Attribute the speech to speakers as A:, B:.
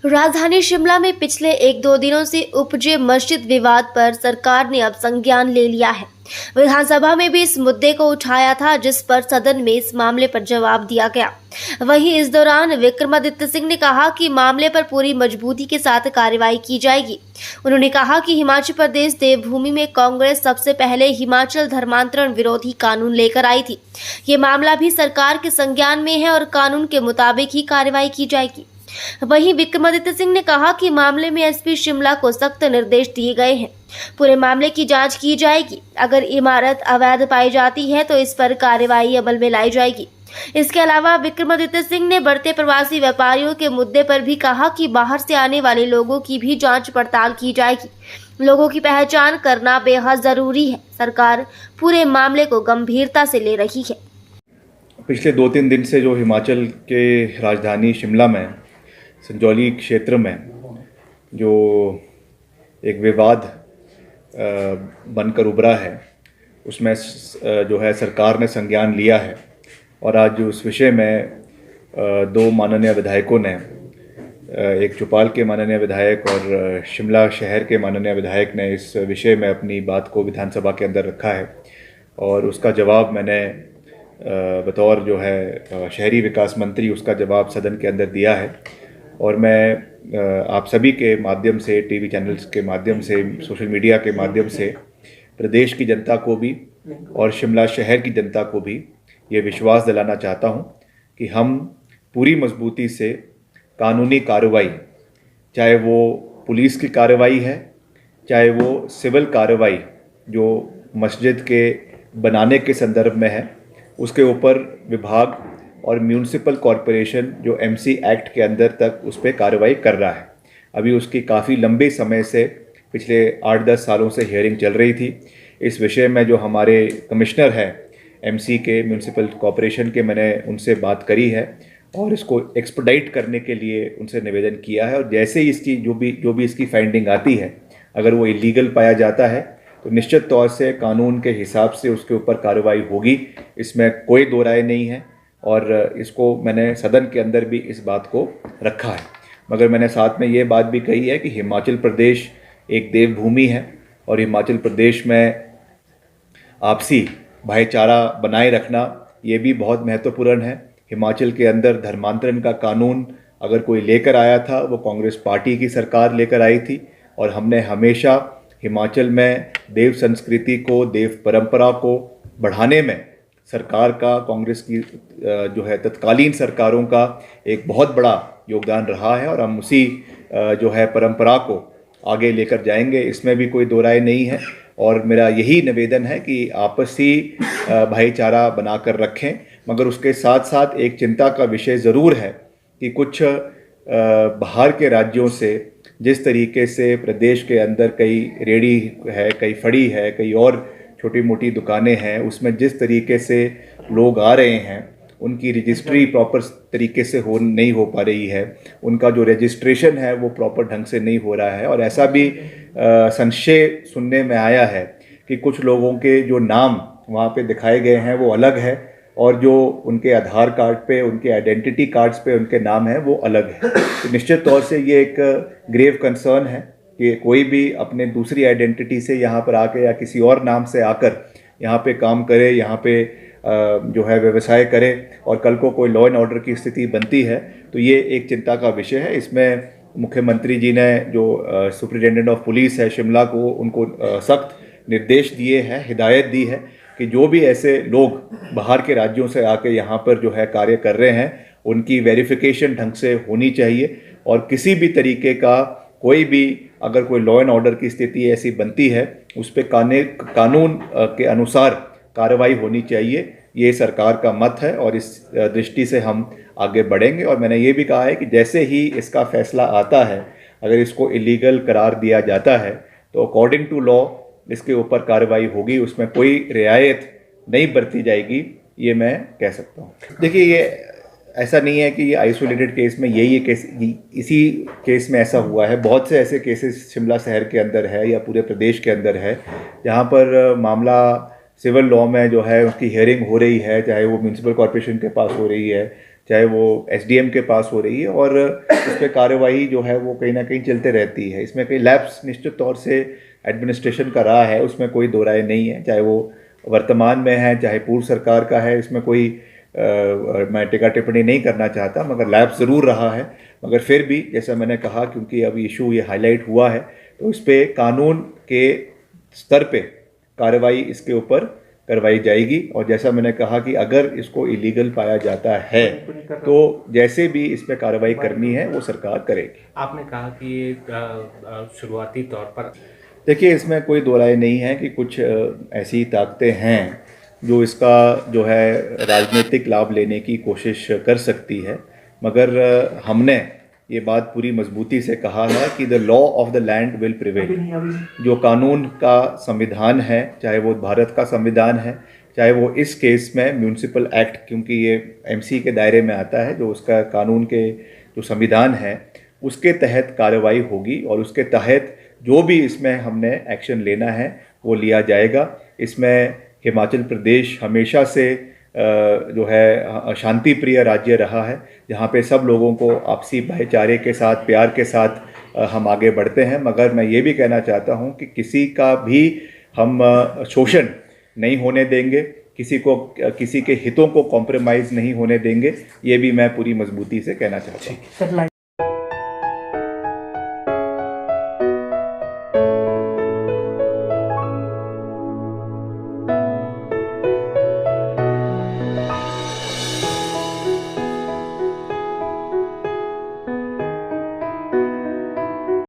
A: राजधानी शिमला में पिछले 1-2 दिनों से उपजे मस्जिद विवाद पर सरकार ने अब संज्ञान ले लिया है। विधानसभा में भी इस मुद्दे को उठाया था, जिस पर सदन में इस मामले पर जवाब दिया गया। वहीं इस दौरान विक्रमादित्य सिंह ने कहा कि मामले पर पूरी मजबूती के साथ कार्रवाई की जाएगी। उन्होंने कहा कि हिमाचल प्रदेश देवभूमि में कांग्रेस सबसे पहले हिमाचल धर्मांतरण विरोधी कानून लेकर आई थी। ये मामला भी सरकार के संज्ञान में है और कानून के मुताबिक ही कार्रवाई की जाएगी। वहीं विक्रमादित्य सिंह ने कहा कि मामले में एसपी शिमला को सख्त निर्देश दिए गए हैं। पूरे मामले की जांच की जाएगी। अगर इमारत अवैध पाई जाती है तो इस पर कार्रवाई अमल में लाई जाएगी। इसके अलावा विक्रमादित्य सिंह ने बढ़ते प्रवासी व्यापारियों के मुद्दे पर भी कहा कि बाहर से आने वाले लोगों की भी जांच पड़ताल की जाएगी। लोगों की पहचान करना बेहद जरूरी है। सरकार पूरे मामले को गंभीरता से ले रही है।
B: पिछले 2-3 दिन से जो हिमाचल के राजधानी शिमला में संजौली क्षेत्र में जो एक विवाद बनकर उभरा है, उसमें जो है सरकार ने संज्ञान लिया है और आज उस विषय में 2 माननीय विधायकों ने, एक चौपाल के माननीय विधायक और शिमला शहर के माननीय विधायक ने इस विषय में अपनी बात को विधानसभा के अंदर रखा है और उसका जवाब मैंने बतौर जो है शहरी विकास मंत्री उसका जवाब सदन के अंदर दिया है। और मैं आप सभी के माध्यम से, टीवी चैनल्स के माध्यम से, सोशल मीडिया के माध्यम से प्रदेश की जनता को भी और शिमला शहर की जनता को भी ये विश्वास दिलाना चाहता हूँ कि हम पूरी मजबूती से कानूनी कार्रवाई, चाहे वो पुलिस की कार्रवाई है, चाहे वो सिविल कार्रवाई जो मस्जिद के बनाने के संदर्भ में है, उसके ऊपर विभाग और म्यूनिसिपल कॉरपोरेशन जो एमसी एक्ट के अंदर तक उस पर कार्रवाई कर रहा है। अभी उसकी काफ़ी लंबे समय से, पिछले 8-10 सालों से हियरिंग चल रही थी। इस विषय में जो हमारे कमिश्नर हैं एमसी के, म्यूनिसिपल कॉरपोरेशन के, मैंने उनसे बात करी है और इसको एक्सपेडाइट करने के लिए उनसे निवेदन किया है। और जैसे ही इसकी जो भी इसकी फाइंडिंग आती है, अगर वो इलीगल पाया जाता है तो निश्चित तौर से कानून के हिसाब से उसके ऊपर कार्रवाई होगी, इसमें कोई दो राय नहीं है। और इसको मैंने सदन के अंदर भी इस बात को रखा है। मगर मैंने साथ में ये बात भी कही है कि हिमाचल प्रदेश एक देवभूमि है और हिमाचल प्रदेश में आपसी भाईचारा बनाए रखना ये भी बहुत महत्वपूर्ण है। हिमाचल के अंदर धर्मांतरण का कानून अगर कोई लेकर आया था, वो कांग्रेस पार्टी की सरकार लेकर आई थी और हमने हमेशा हिमाचल में देव संस्कृति को, देव परंपरा को बढ़ाने में सरकार का, कांग्रेस की जो है तत्कालीन सरकारों का एक बहुत बड़ा योगदान रहा है और हम उसी जो है परंपरा को आगे लेकर जाएंगे, इसमें भी कोई दो राय नहीं है। और मेरा यही निवेदन है कि आपसी भाईचारा बनाकर रखें। मगर उसके साथ साथ एक चिंता का विषय ज़रूर है कि कुछ बाहर के राज्यों से जिस तरीके से प्रदेश के अंदर कई रेहड़ी है, कई फड़ी है, कई और छोटी मोटी दुकानें हैं, उसमें जिस तरीके से लोग आ रहे हैं, उनकी रजिस्ट्री प्रॉपर तरीके से नहीं हो पा रही है, उनका जो रजिस्ट्रेशन है वो प्रॉपर ढंग से नहीं हो रहा है। और ऐसा भी संशय सुनने में आया है कि कुछ लोगों के जो नाम वहाँ पे दिखाए गए हैं वो अलग है और जो उनके आधार कार्ड पे, उनके आइडेंटिटी कार्ड्स पे उनके नाम हैं वो अलग है। तो निश्चित तौर से ये एक ग्रेव कंसर्न है कि कोई भी अपने दूसरी आइडेंटिटी से यहाँ पर आके या किसी और नाम से आकर यहाँ पे काम करे, यहाँ पे जो है व्यवसाय करे और कल को कोई लॉ एंड ऑर्डर की स्थिति बनती है तो ये एक चिंता का विषय है। इसमें मुख्यमंत्री जी ने जो सुपरिटेंडेंट ऑफ पुलिस है शिमला को, उनको सख्त निर्देश दिए हैं, हिदायत दी है कि जो भी ऐसे लोग बाहर के राज्यों से आके यहाँ पर जो है कार्य कर रहे हैं, उनकी वेरिफिकेशन ढंग से होनी चाहिए और किसी भी तरीके का कोई भी अगर कोई लॉ एंड ऑर्डर की स्थिति ऐसी बनती है, उस पर कानून के अनुसार कार्रवाई होनी चाहिए। ये सरकार का मत है और इस दृष्टि से हम आगे बढ़ेंगे। और मैंने ये भी कहा है कि जैसे ही इसका फैसला आता है, अगर इसको इलीगल करार दिया जाता है तो अकॉर्डिंग टू लॉ इसके ऊपर कार्रवाई होगी, उसमें कोई रियायत नहीं बरती जाएगी, ये मैं कह सकता हूँ। देखिए, ये ऐसा नहीं है कि ये आइसोलेटेड केस में यही केस, इसी केस में ऐसा हुआ है। बहुत से ऐसे केसेस शिमला शहर के अंदर है या पूरे प्रदेश के अंदर है जहाँ पर मामला सिविल लॉ में जो है उसकी हियरिंग हो रही है, चाहे वो म्यूनिसिपल कॉरपोरेशन के पास हो रही है, चाहे वो एसडीएम के पास हो रही है, और उस पर कार्रवाई जो है वो कहीं ना कहीं चलते रहती है। इसमें कई लैप्स निश्चित तौर से एडमिनिस्ट्रेशन का रहा है, उसमें कोई दो राय नहीं है, चाहे वो वर्तमान में है चाहे पूर्व सरकार का है। इसमें कोई मैं टीका टिप्पणी नहीं करना चाहता, मगर लैप्स ज़रूर रहा है। मगर फिर भी जैसा मैंने कहा, क्योंकि अब इशू ये हाईलाइट हुआ है, तो इस पर कानून के स्तर पे कार्रवाई इसके ऊपर करवाई जाएगी। और जैसा मैंने कहा कि अगर इसको इलीगल पाया जाता है तो जैसे भी इस पर कार्रवाई करनी है वो सरकार करेगी।
C: आपने कहा कि ये शुरुआती तौर पर,
B: देखिए, इसमें कोई दो राय नहीं है कि कुछ ऐसी ताकतें हैं जो इसका जो है राजनीतिक लाभ लेने की कोशिश कर सकती है, मगर हमने ये बात पूरी मजबूती से कहा है कि the law of the land will prevail. जो कानून का संविधान है, चाहे वो भारत का संविधान है, चाहे वो इस केस में म्यूनिसिपल एक्ट, क्योंकि ये एमसी के दायरे में आता है, जो उसका कानून के जो संविधान है उसके तहत कार्रवाई होगी, और उसके तहत जो भी इसमें हमने एक्शन लेना है वो लिया जाएगा। इसमें हिमाचल प्रदेश हमेशा से जो है शांति प्रिय राज्य रहा है, जहाँ पे सब लोगों को आपसी भाईचारे के साथ, प्यार के साथ हम आगे बढ़ते हैं। मगर मैं ये भी कहना चाहता हूँ कि किसी का भी हम शोषण नहीं होने देंगे, किसी के हितों को कॉम्प्रोमाइज़ नहीं होने देंगे, ये भी मैं पूरी मजबूती से कहना चाहता हूँ।